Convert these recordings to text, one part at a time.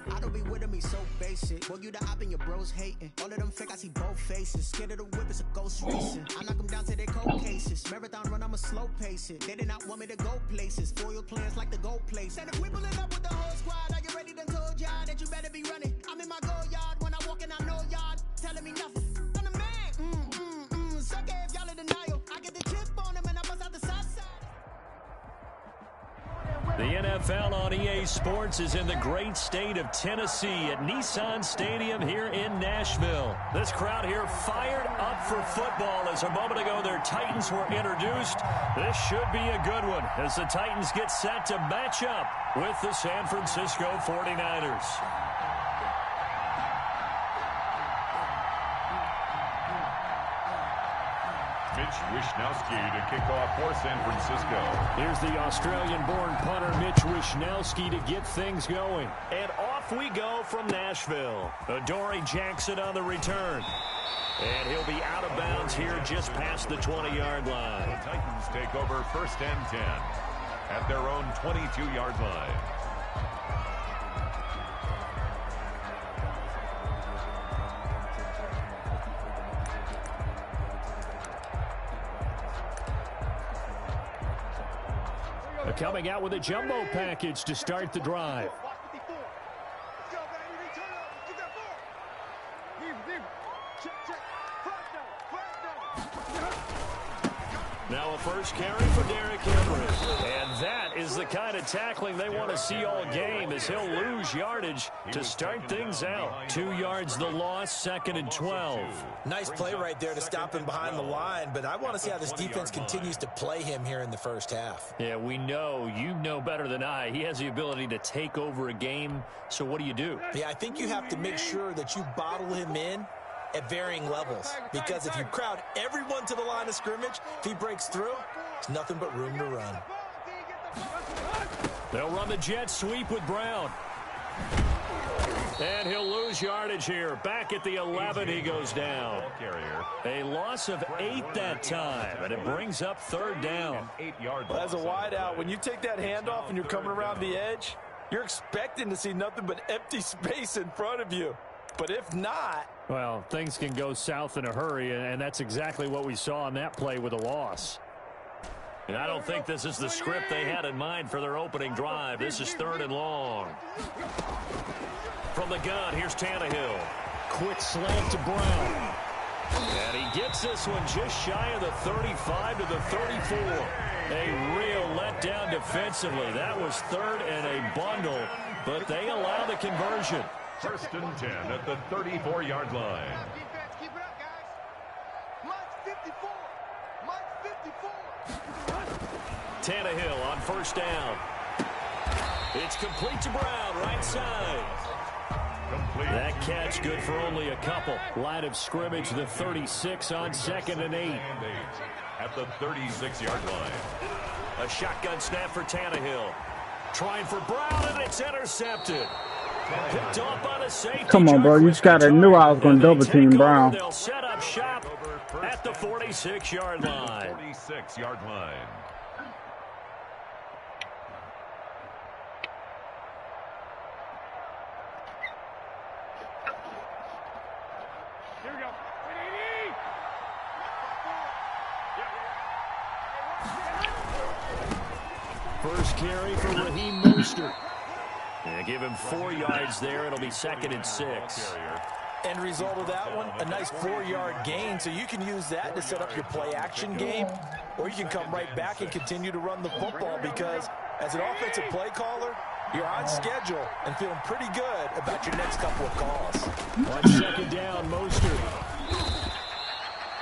I don't be with me so basic. Boy, you the op and your bros hating. All of them fake, I see both faces. Scared of the whip, it's a ghost racing. I knock them down to their cold cases. Marathon run, I'ma slow pace it. They did not want me to go places. Foil plans like the gold place. And if we pulling up with the whole squad, are you ready? Done told y'all that you better be running. I'm in my go yard when I walk in, I know y'all telling me nothing. I'm the man. Suck it if y'all in denial. I get the chip on them and I bust out the south side. The NFL on EA Sports is in the great state of Tennessee at Nissan Stadium here in Nashville. This crowd here fired up for football as a moment ago their Titans were introduced. This should be a good one as the Titans get set to match up with the San Francisco 49ers. Mitch Wishnowsky to kick off for San Francisco. Here's the Australian-born punter Mitch Wishnowsky to get things going. And off we go from Nashville. Adoree Jackson on the return. And he'll be out of bounds here just past the 20-yard line. The Titans take over 1st and 10 at their own 22-yard line. Coming out with a jumbo package to start the drive. Now a first carry for Derrick Henry. And that is the kind of tackling they want to see all game as he'll lose yardage to start things out. 2 yards the loss, 2nd and 12. Nice play right there to stop him behind the line, but I want to see how this defense continues to play him here in the first half. Yeah, we know. You know better than I. He has the ability to take over a game, so what do? Yeah, I think you have to make sure that you bottle him in at varying levels, because if you crowd everyone to the line of scrimmage, if he breaks through, there's nothing but room to run. They'll run the jet sweep with Brown. And he'll lose yardage here. Back at the 11, he goes down. A loss of 8 that time, and it brings up 3rd down. Well, as a wideout, when you take that handoff and you're coming around the edge, you're expecting to see nothing but empty space in front of you. But if not... Well, things can go south in a hurry, and that's exactly what we saw on that play with a loss. And I don't think this is the script they had in mind for their opening drive. This is 3rd and long. From the gun, here's Tannehill. Quick slant to Brown. And he gets this one just shy of the 35 to the 34. A real letdown defensively. That was 3rd and a bundle, but they allow the conversion. 1st and 10 at the 34-yard line. Defense, keep it up, guys. Mike's 54. Mike's 54. Tannehill on 1st down. It's complete to Brown, right side. Complete. That catch good for only a couple. Line of scrimmage, the 36 on 2nd and 8. At the 36-yard line. A shotgun snap for Tannehill. Trying for Brown, and it's intercepted. Picked off by the safety. Come on, bro. You just got to knew I was going to double team Brown. They'll set up shop at the 46-yard line. 46-yard line. Here we go. First carry for Raheem Mostert. Yeah, give him 4 yards there. It'll be 2nd and 6. End result of that one, a nice 4-yard gain, so you can use that to set up your play-action game, or you can come right back and continue to run the football, because as an offensive play caller, you're on schedule and feeling pretty good about your next couple of calls. On 2nd down, Mostert.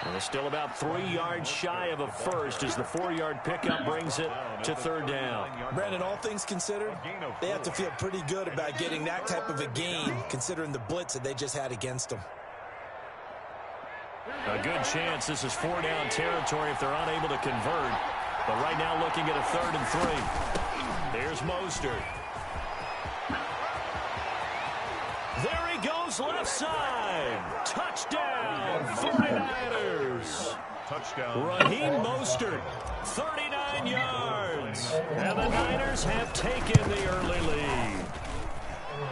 And it's still about 3 yards shy of a first as the 4-yard pickup brings it to 3rd down. Brandon, all things considered, they have to feel pretty good about getting that type of a gain, considering the blitz that they just had against them. A good chance this is 4-down territory if they're unable to convert. But right now looking at a 3rd and 3. Here's Mostert. There he goes left side. Touchdown, 49ers. Touchdown. Raheem Mostert, 39 yards. And the Niners have taken the early lead.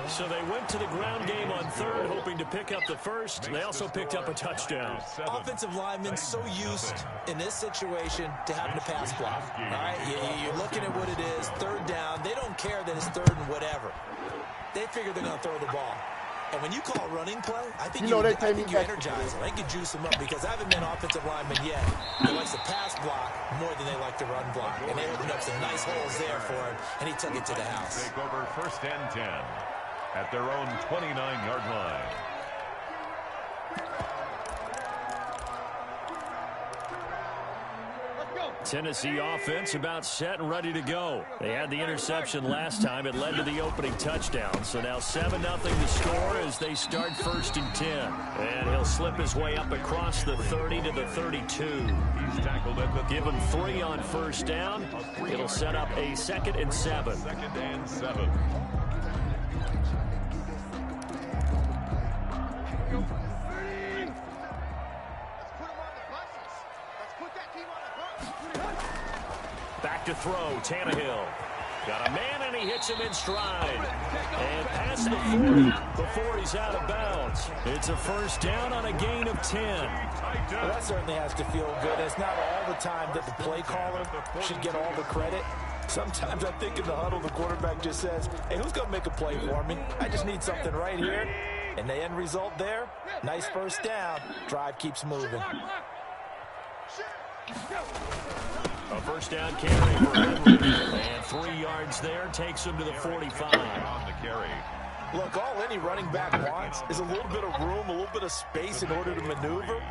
So they went to the ground game on third, hoping to pick up the first. They also picked up a touchdown. Offensive linemen so used in this situation to having to pass block. All right, you're looking at what it is, third down. They don't care that it's third and whatever. They figure they're going to throw the ball. And when you call running play, I think you energize them. I think you juice them up because I haven't met offensive linemen yet that likes to pass block more than they like to run block. And they opened up some nice holes there for him, and he took it to the house. Take over first and 10 at their own 29-yard line. Tennessee offense about set and ready to go. They had the interception last time. It led to the opening touchdown. So now 7-0 to score as they start first and 10. And he'll slip his way up across the 30 to the 32. He's tackled at the Give him 3 on first down. It'll set up a 2nd and 7. 2nd and 7. Back to throw, Tannehill. Got a man, and he hits him in stride. And past the 40 before he's out of bounds. It's a first down on a gain of 10. Well, that certainly has to feel good. It's not all the time that the play caller should get all the credit. Sometimes I think in the huddle, the quarterback just says, hey, who's going to make a play for me? I just need something right here. And the end result there, nice first down. Drive keeps moving. A first down carry for Henry. And 3 yards there takes him to the 45. On the carry. Look, all any running back wants is a little bit of room, a little bit of space in order to maneuver.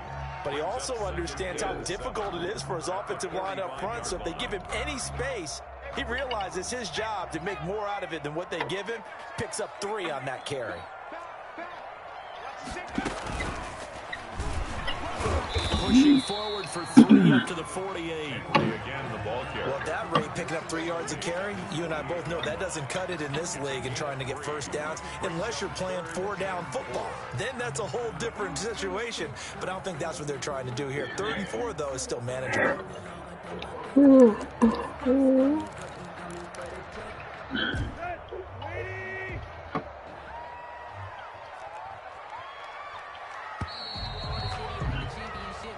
But he also understands how difficult it is for his offensive line up front. So if they give him any space, he realizes his job to make more out of it than what they give him. Picks up 3 on that carry. Pushing forward for 3 up to the 48. Again, the ball carrier. Well, at that rate, picking up 3 yards a carry, you and I both know that doesn't cut it in this league and trying to get first downs unless you're playing 4-down football. Then that's a whole different situation, but I don't think that's what they're trying to do here. 3rd and 4, though, is still manageable.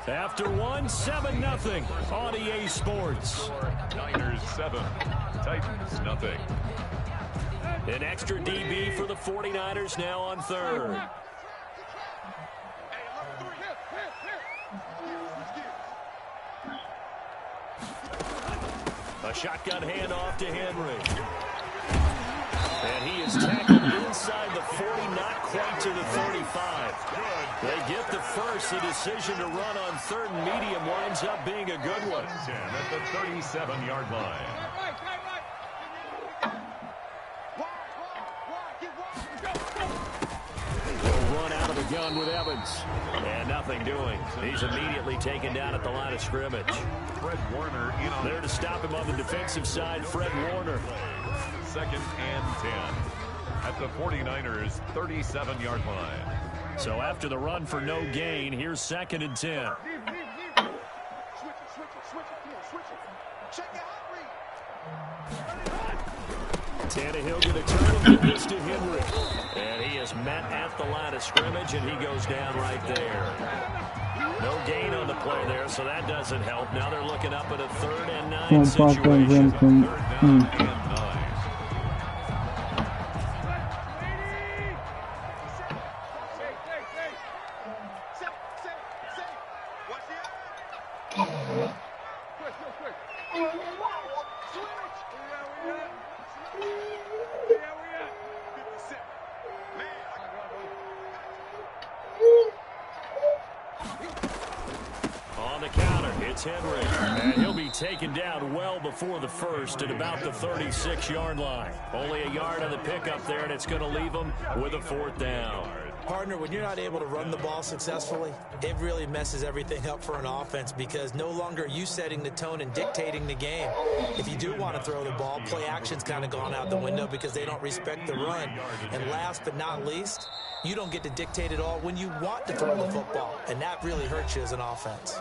After 1, 7-0 on EA Sports. Niners 7, Titans nothing. An extra DB for the 49ers now on 3rd. A shotgun handoff to Henry. And he is tackled inside the 40, not quite to the 35. They get the first. The decision to run on 3rd and medium winds up being a good one. 10 at the 37-yard line. They'll run out of the gun with Evans. And nothing doing. He's immediately taken down at the line of scrimmage. Fred Warner in on There to stop him on the defensive side, Fred Warner. 2nd and 10 at the 49ers 37-yard line. So after the run for no gain, here's 2nd and 10. Tannehill going to turn and give this to Henry. And he is met at the line of scrimmage, and he goes down right there. No gain on the play there, so that doesn't help. Now they're looking up at a 3rd and 9 situation. 3rd down and 9. Henry, and he'll be taken down well before the first at about the 36-yard line. Only a yard on the pickup there, and it's going to leave him with a 4th down. Partner, when you're not able to run the ball successfully, it really messes everything up for an offense because no longer are you setting the tone and dictating the game. If you do want to throw the ball, play action's kind of gone out the window because they don't respect the run. And last but not least, you don't get to dictate it all when you want to throw the football, and that really hurts you as an offense.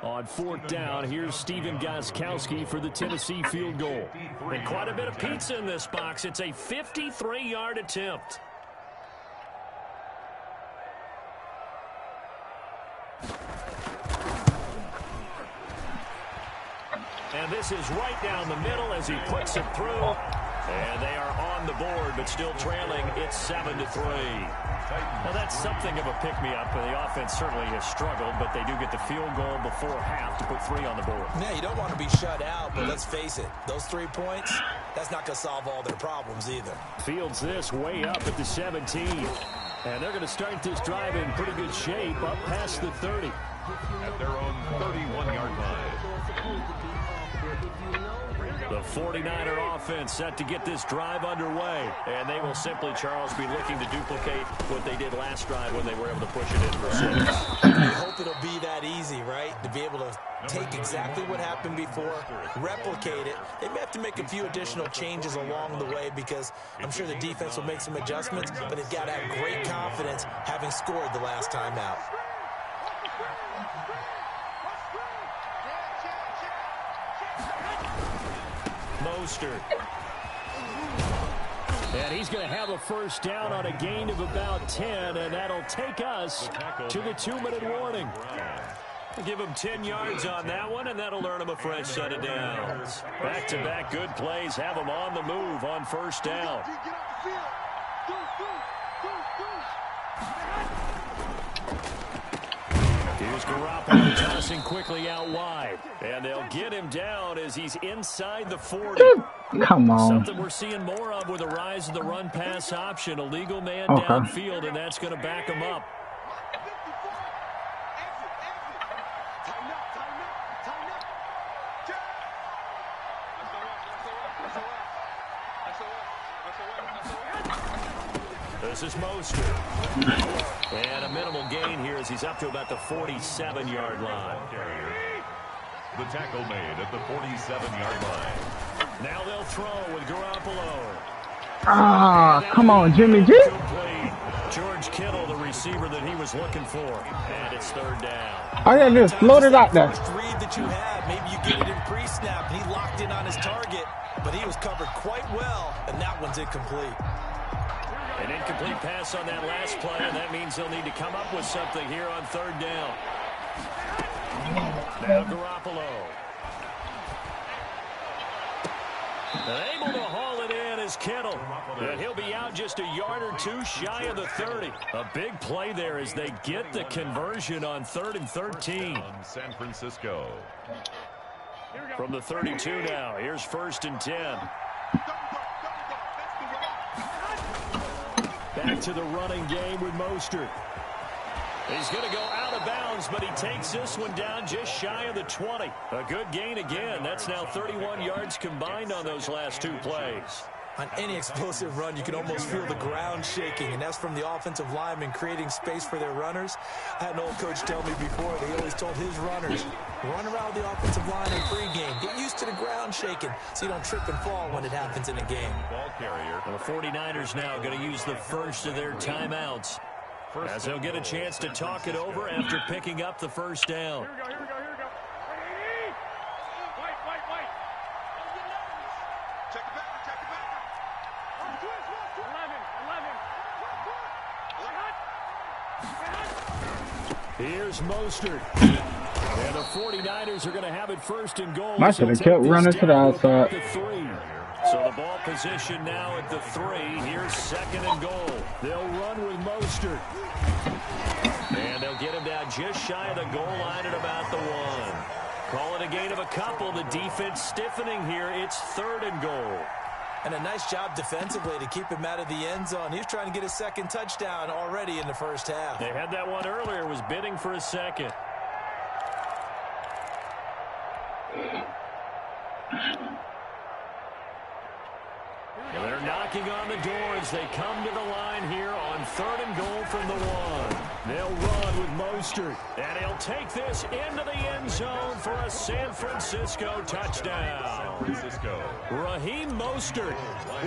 On fourth down, here's Steven Gostkowski for the Tennessee field goal. And quite a bit of pizza in this box. It's a 53-yard attempt. And this is right down the middle as he puts it through. And they are on the board, but still trailing. It's 7-3. Well, that's something of a pick-me-up. The offense certainly has struggled, but they do get the field goal before half to put 3 on the board. Yeah, you don't want to be shut out, but let's face it. Those 3 points, that's not going to solve all their problems either. Fields this way up at the 17. And they're going to start this drive in pretty good shape up past the 30. At their own 31-yard line. The 49er offense set to get this drive underway. And they will simply, Charles, be looking to duplicate what they did last drive when they were able to push it in for 6. I hope it'll be that easy, right? To be able to take exactly what happened before, replicate it. They may have to make a few additional changes along the way because I'm sure the defense will make some adjustments, but they've got to have great confidence having scored the last time out. Mostert. And he's going to have a first down on a gain of about 10, and that'll take us to the 2-minute warning. Give him 10 yards on that one, and that'll earn him a fresh set of downs. Back-to-back good plays have him on the move on first down. Here's Garoppolo tossing quickly out wide. And they'll get him down as he's inside the 40. Come on. Something we're seeing more of with the rise of the run-pass option. A legal man downfield, and that's going to back him up. This is Mostert. And a minimal gain here as he's up to about the 47-yard line. The tackle made at the 47-yard line. Now they'll throw with Garoppolo. Ah, come on, Jimmy G. George Kittle, the receiver that he was looking for. And it's third down. Oh, yeah, just float it out there. First read that you had, maybe you get it in pre-snap, and he locked in on his target, but he was covered quite well, and that one's incomplete. An incomplete pass on that last play, and that means they'll need to come up with something here on third down. Now Garoppolo. Able to haul it in is Kittle. And he'll be out just a yard or two shy of the 30. A big play there as they get the conversion on 3rd and 13. San Francisco. From the 32 now, here's 1st and 10. Back to the running game with Mostert. He's going to go out of bounds, but he takes this one down just shy of the 20. A good gain again. That's now 31 yards combined on those last 2 plays. On any explosive run, you can almost feel the ground shaking, and that's from the offensive linemen creating space for their runners. I had an old coach tell me before, they always told his runners, run around the offensive line in pregame. Get used to the ground shaking so you don't trip and fall when it happens in a game. Ball carrier. The 49ers now going to use the first of their timeouts as they'll get a chance to talk it over after picking up the first down. Here's Mostert. And the 49ers are going to have it 1st and goal. I should have kept running to the outside. So the ball position now at the 3. Here's 2nd and goal. They'll run with Mostert. And they'll get him down just shy of the goal line at about the 1. Call it a gain of a couple. The defense stiffening here. It's 3rd and goal. And a nice job defensively to keep him out of the end zone. He's trying to get his 2nd touchdown already in the first half. They had that one earlier, was bidding for a 2nd. They're knocking on the door as they come to the line here on 3rd and goal from the 1. They'll run with Mostert. And he'll take this into the end zone for a San Francisco touchdown. Raheem Mostert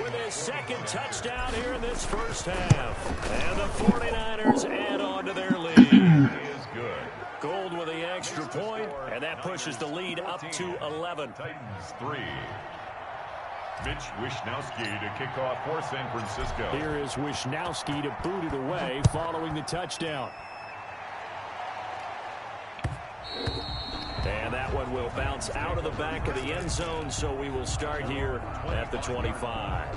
with his second touchdown here in this first half. And the 49ers add on to their lead. He is good. Gould with the extra point, and that pushes the lead up to 11. Titans 3. Mitch Wishnowsky to kick off for San Francisco. Here is Wishnowsky to boot it away following the touchdown. And that one will bounce out of the back of the end zone, so we will start here at the 25.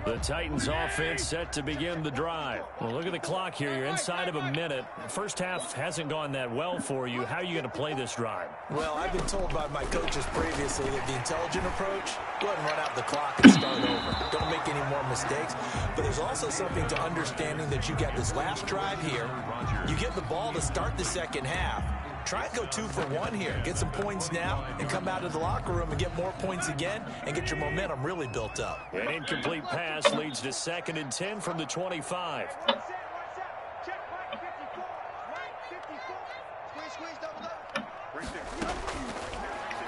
The Titans offense set to begin the drive. Well, look at the clock here. You're inside of a minute. First half hasn't gone that well for you. How are you going to play this drive? Well, I've been told by my coaches previously that the intelligent approach, go ahead and run out the clock and start over. Don't make any more mistakes. But there's also something to understanding that you get this last drive here. You get the ball to start the second half. Try and go 2 for 1 here. Get some points now and come out of the locker room and get more points again and get your momentum really built up. An incomplete pass leads to 2nd and 10 from the 25.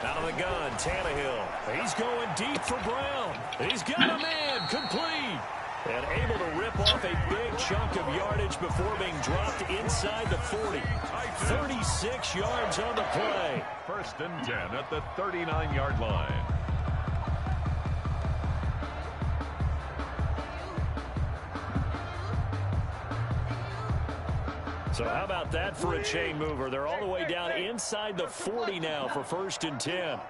Out of the gun, Tannehill. He's going deep for Brown. He's got a man, complete. And able to rip off a big chunk of yardage before being dropped inside the 40. 36 yards on the play. 1st and 10 at the 39-yard line. So how about that for a chain mover? They're all the way down inside the 40 now for 1st and 10.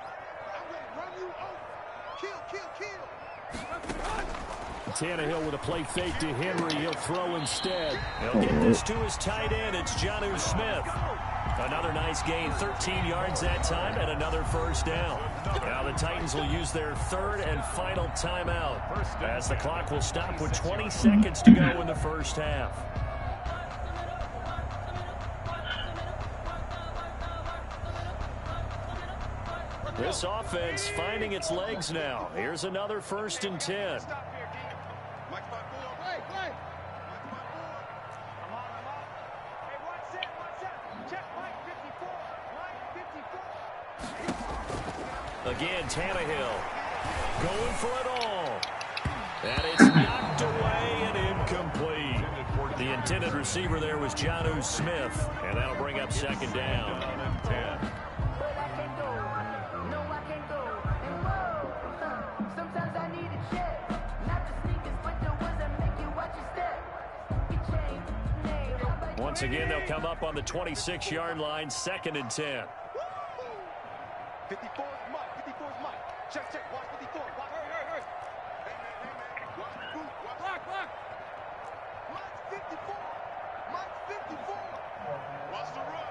Tannehill with a play fake to Henry. He'll throw instead. He'll get this to his tight end. It's Jonnu Smith. Another nice gain, 13 yards that time, and another first down. Now the Titans will use their 3rd and final timeout as the clock will stop with 20 seconds to go in the first half. This offense finding its legs now. Here's another 1st and 10. Again, Tannehill going for it all. And it's knocked away and incomplete. The intended receiver there was Jonnu Smith. And that'll bring up 2nd down. And 10. Once again, they'll come up on the 26-yard line, 2nd and 10. 54 is Mike. 54 is Mike. Check, check. Watch 54. Watch. Hey. Hey, man. Watch the boot. Watch. Block. Mike's 54. Mike's 54. Watch the run.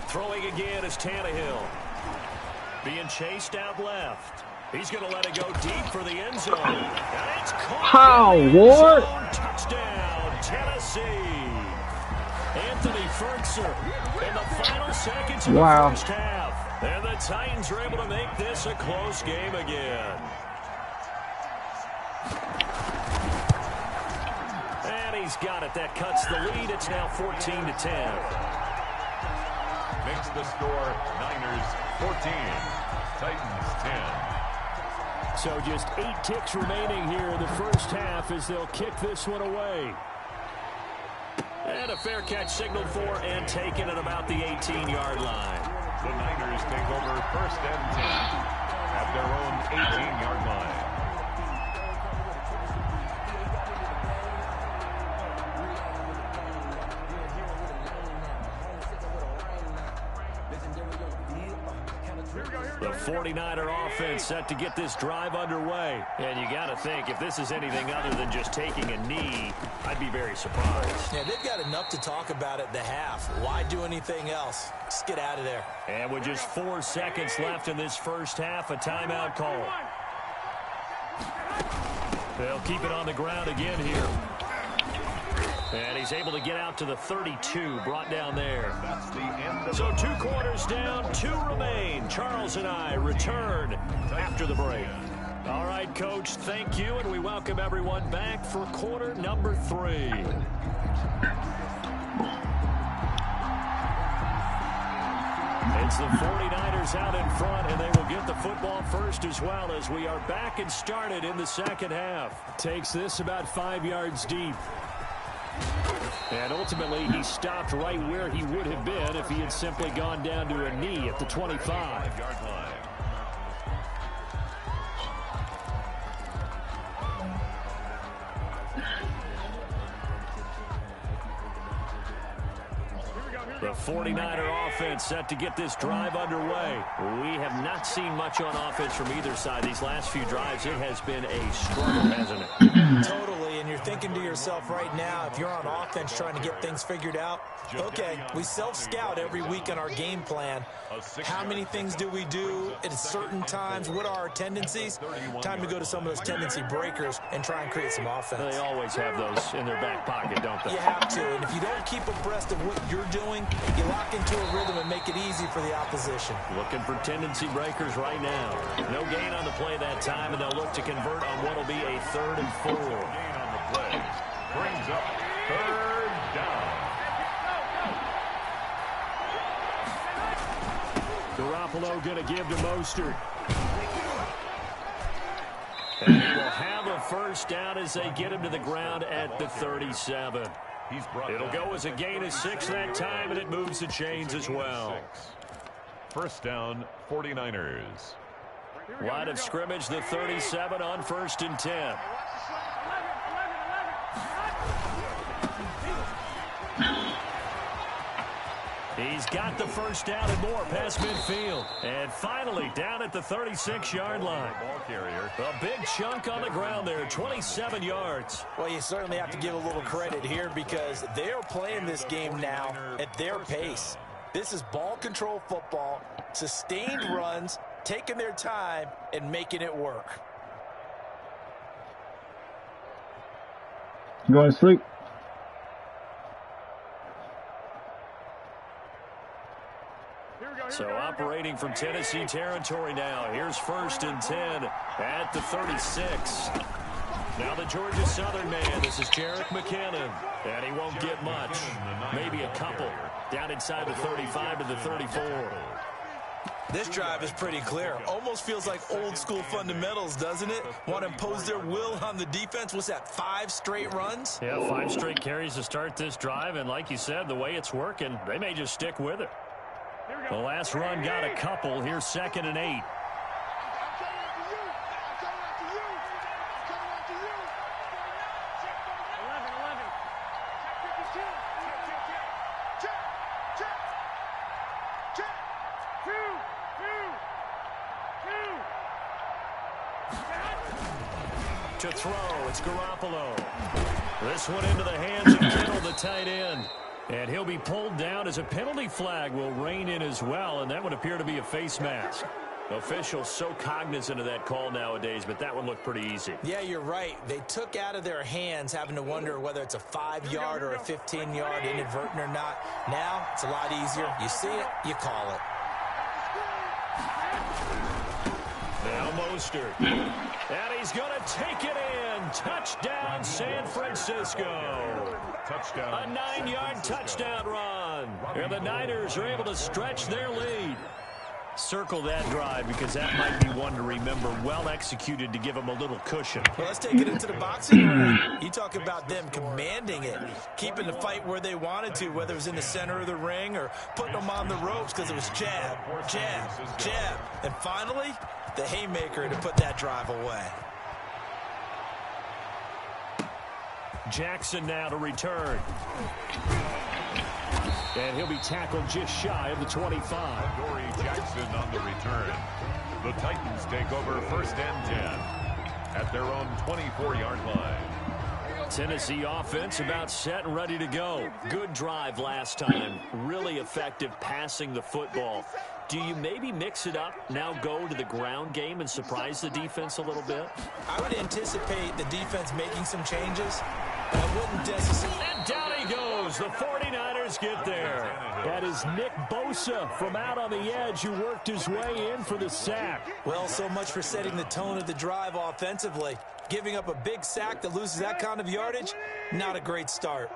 Throwing again is Tannehill. Being chased out left. He's going to let it go deep for the end zone. And it's caught. Ward. Touchdown, Tennessee. Anthony Ferguson in the final seconds of the first half. And the Titans are able to make this a close game again. And he's got it. That cuts the lead. It's now 14-10. Makes the score Niners 14, Titans 10. So just 8 ticks remaining here in the first half as they'll kick this one away. And a fair catch signaled for and taken at about the 18-yard line. The Niners take over 1st and 10 at their own 18-yard line. The 49er offense set to get this drive underway. And you got to think, if this is anything other than just taking a knee, I'd be very surprised. Yeah, they've got enough to talk about at the half. Why do anything else? Just get out of there. And with just 4 seconds left in this first half, a timeout call. They'll keep it on the ground again here. And he's able to get out to the 32, brought down there. So 2 quarters down, 2 remain. Charles and I return after the break. All right, Coach, thank you, and we welcome everyone back for quarter number 3. It's the 49ers out in front, and they will get the football first as well as we are back and started in the second half. Takes this about 5 yards deep. And ultimately, he stopped right where he would have been if he had simply gone down to a knee at the 25-yard line. The 49er offense set to get this drive underway. We have not seen much on offense from either side. These last few drives, it has been a struggle, hasn't it? Totally, and you're thinking to yourself right now, if you're on offense trying to get things figured out, okay, we self-scout every week on our game plan. How many things do we do at certain times? What are our tendencies? Time to go to some of those tendency breakers and try and create some offense. They always have those in their back pocket, don't they? You have to, and if you don't keep abreast of what you're doing, you lock into a rhythm and make it easy for the opposition. Looking for tendency breakers right now. No gain on the play that time, and they'll look to convert on what will be a 3rd and 4. Gain on the play. Brings up 3rd down. Garoppolo going to give to Mostert. And he will have a first down as they get him to the ground at the 37. It'll go as a gain of 6 that time, and it moves the chains as well. First down, 49ers. Line of scrimmage, the 37 on 1st and 10. He's got the first down and more past midfield. And finally down at the 36-yard line. A big chunk on the ground there, 27 yards. Well, you certainly have to give a little credit here because they are playing this game now at their pace. This is ball control football, sustained runs, taking their time and making it work. You going to sleep? So operating from Tennessee territory now. Here's 1st and 10 at the 36. Now the Georgia Southern man. This is Jerick McKinnon. And he won't get much. Maybe a couple. Down inside the 35 to the 34. This drive is pretty clear. Almost feels like old school fundamentals, doesn't it? Want to impose their will on the defense. What's that, 5 straight runs? Yeah, 5 straight carries to start this drive. And like you said, the way it's working, they may just stick with it. The last run got a couple. Here's 2nd and 8. To throw, it's Garoppolo. This one into the hands of Kittle, the tight end. And he'll be pulled down as a penalty flag will rein in as well, and that would appear to be a face mask. Officials so cognizant of that call nowadays, but that one looked pretty easy. Yeah, you're right. They took out of their hands having to wonder whether it's a 5-yard or a 15-yard inadvertent or not. Now, it's a lot easier. You see it, you call it. Now Mostert. And he's going to take it in. Touchdown, San Francisco. Touchdown. A 9-yard touchdown run. And the Niners are able to stretch their lead. Circle that drive because that might be one to remember. Well executed to give them a little cushion. Well, let's take it into the boxing ring. You talk about them commanding it, keeping the fight where they wanted to, whether it was in the center of the ring or putting them on the ropes because it was jab, jab, jab. And finally, the haymaker to put that drive away. Jackson now to return. And he'll be tackled just shy of the 25. Dory Jackson on the return. The Titans take over 1st and 10 at their own 24-yard line. Tennessee offense about set and ready to go. Good drive last time. Really effective passing the football. Do you maybe mix it up, now go to the ground game and surprise the defense a little bit? I would anticipate the defense making some changes, but I wouldn't necessarily. And down he goes. The 49ers get there. That is Nick Bosa from out on the edge who worked his way in for the sack. Well, so much for setting the tone of the drive offensively. Giving up a big sack that loses that kind of yardage, not a great start.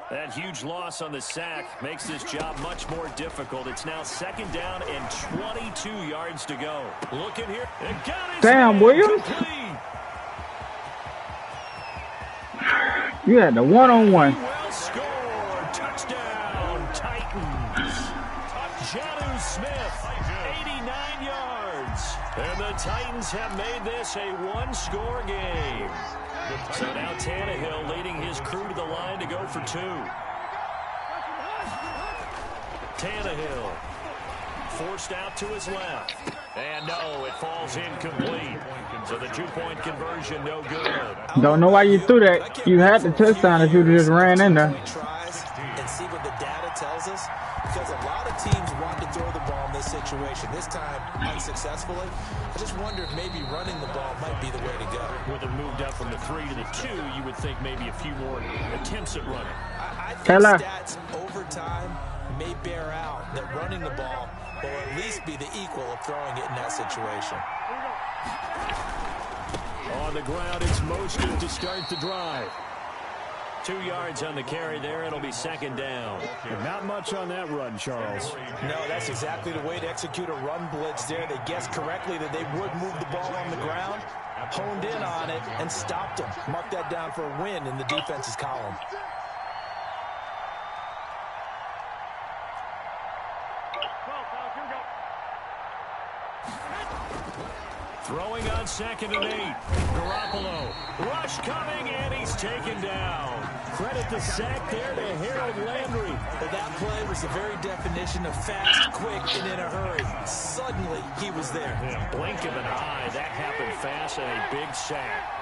That huge loss on the sack makes this job much more difficult. It's now 2nd down and 22 yards to go. Looking here. Damn, Williams. Complete. You had the one-on-one. Well scored. Touchdown, Titans. Jonnu Smith, 89 yards. And the Titans have made this a one-score game. So now Tannehill leading his crew to the line to go for 2. Tannehill forced out to his left. And no, it falls incomplete. So the 2-point conversion no good. Don't know why you threw that. You had the touchdown if you just ran in there. And see what the data tells us. Because a lot of teams want to throw the ball in this situation. This time, unsuccessfully. I just wonder if maybe running the ball might be the way to go. With it moved up from the 3 to the 2, you would think maybe a few more attempts at running. I think stats over time may bear out that running the ball will at least be the equal of throwing it in that situation. On the ground, it's Mostert to start the drive. 2 yards on the carry there. It'll be 2nd down. Not much on that run, Charles. No, that's exactly the way to execute a run blitz there. They guessed correctly that they would move the ball on the ground, honed in on it, and stopped them. Mark that down for a win in the defense's column. Throwing on 2nd and 8. Garoppolo. Rush coming, and he's taken down. Credit the sack there to Harold Landry. Well, that play was the very definition of fast, quick, and in a hurry. Suddenly, he was there. In a blink of an eye, that happened fast and a big sack.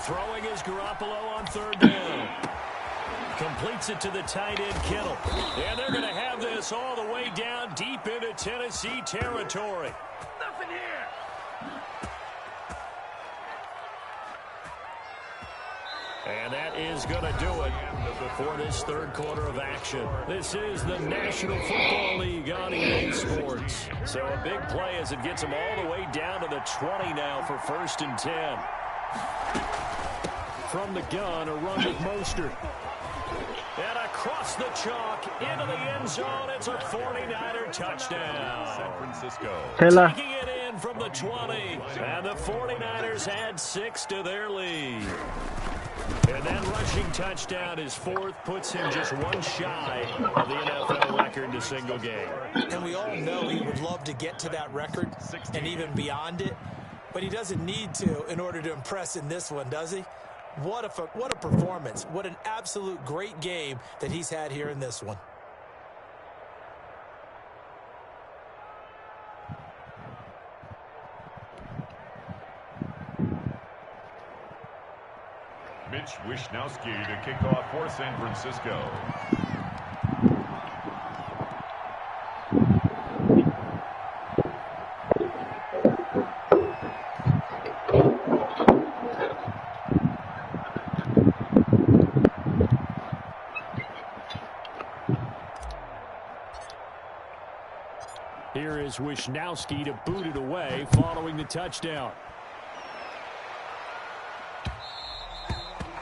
Throwing is Garoppolo on 3rd down. Completes it to the tight end, Kittle. And they're going to have this all the way down deep into Tennessee territory. Nothing here. And that is going to do it for this 3rd quarter of action. This is the National Football League on EA Sports. So a big play as it gets them all the way down to the 20 now for 1st and 10. From the gun, a run with Mostert. And across the chalk into the end zone. It's a 49er touchdown. San Francisco. Taylor. Taking it in from the 20. And the 49ers add 6 to their lead. And that rushing touchdown, his 4th, puts him just one shy of the NFL record in a single game. And we all know he would love to get to that record and even beyond it. But he doesn't need to in order to impress in this one, does he? What a performance. What an absolute great game that he's had here in this one. Mitch Wishnowsky to kick off for San Francisco. Here is Wishnowsky to boot it away following the touchdown.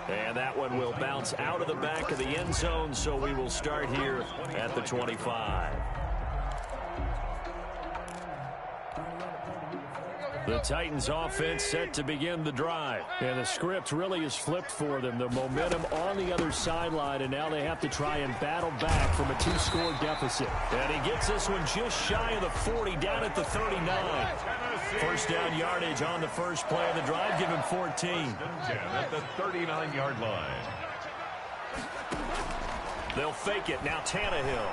And that one will bounce out of the back of the end zone, so we will start here at the 25. The Titans offense set to begin the drive. And the script really is flipped for them. The momentum on the other sideline, and now they have to try and battle back from a 2-score deficit. And he gets this one just shy of the 40, down at the 39. 1st down yardage on the first play of the drive, give him 14. At the 39-yard line. They'll fake it. Now Tannehill.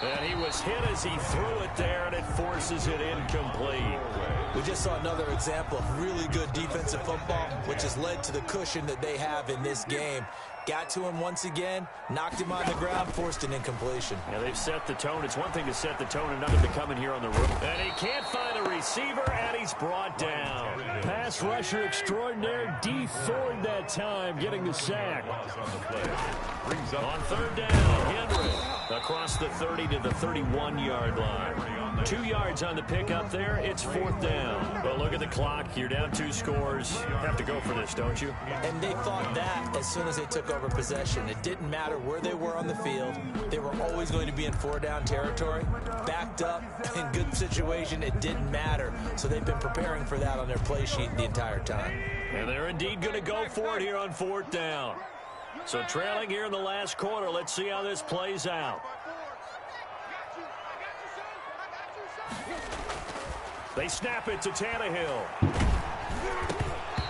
And he was hit as he threw it there, and it forces it incomplete. We just saw another example of really good defensive football, which has led to the cushion that they have in this game. Got to him once again, knocked him on the ground, forced an incompletion. Yeah, they've set the tone. It's one thing to set the tone, another to come in here on the road. And he can't find a receiver, and he's brought down. Pass rusher extraordinaire, D. Ford that time, getting the sack. On third down, Henry across the 30 to the 31-yard line. 2 yards on the pickup there. It's fourth down. But look at the clock. You're down 2 scores. You have to go for this, don't you? And they thought that as soon as they took over possession. It didn't matter where they were on the field. They were always going to be in 4-down territory. Backed up, in good situation, it didn't matter. So they've been preparing for that on their play sheet the entire time. And they're indeed going to go for it here on fourth down. So trailing here in the last quarter. Let's see how this plays out. They snap it to Tannehill.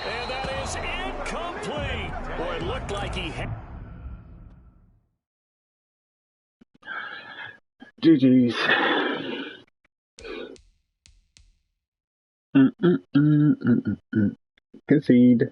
And that is incomplete. Boy, it looked like he had... GG's. Concede.